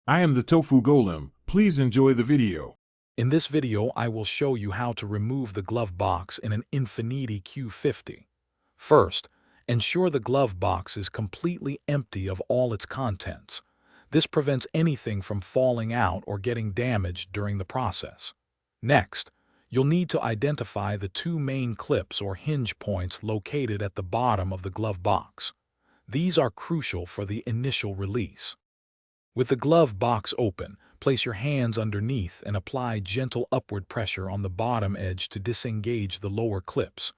I am the Tofu Golem. Please enjoy the video. In this video, I will show you how to remove the glove box in an Infiniti Q50. First, ensure the glove box is completely empty of all its contents. This prevents anything from falling out or getting damaged during the process. Next, you'll need to identify the two main clips or hinge points located at the bottom of the glove box. These are crucial for the initial release. With the glove box open, place your hands underneath and apply gentle upward pressure on the bottom edge to disengage the lower clips.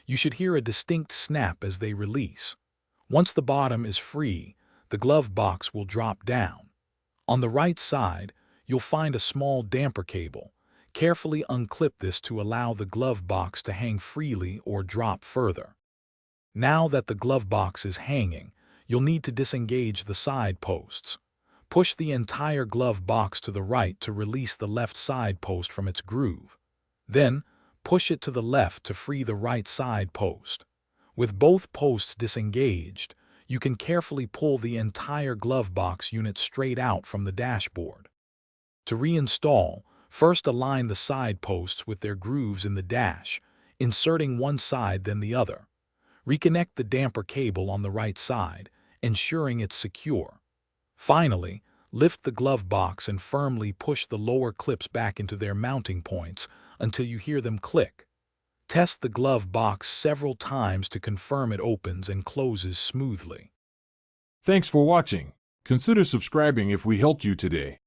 You should hear a distinct snap as they release. Once the bottom is free, the glove box will drop down. On the right side, you'll find a small damper cable. Carefully unclip this to allow the glove box to hang freely or drop further. Now that the glove box is hanging, you'll need to disengage the side posts. Push the entire glove box to the right to release the left side post from its groove. Then, push it to the left to free the right side post. With both posts disengaged, you can carefully pull the entire glove box unit straight out from the dashboard. To reinstall, first align the side posts with their grooves in the dash, inserting one side then the other. Reconnect the damper cable on the right side, ensuring it's secure. Finally, lift the glove box and firmly push the lower clips back into their mounting points until you hear them click. Test the glove box several times to confirm it opens and closes smoothly. Thanks for watching. Consider subscribing if we helped you today.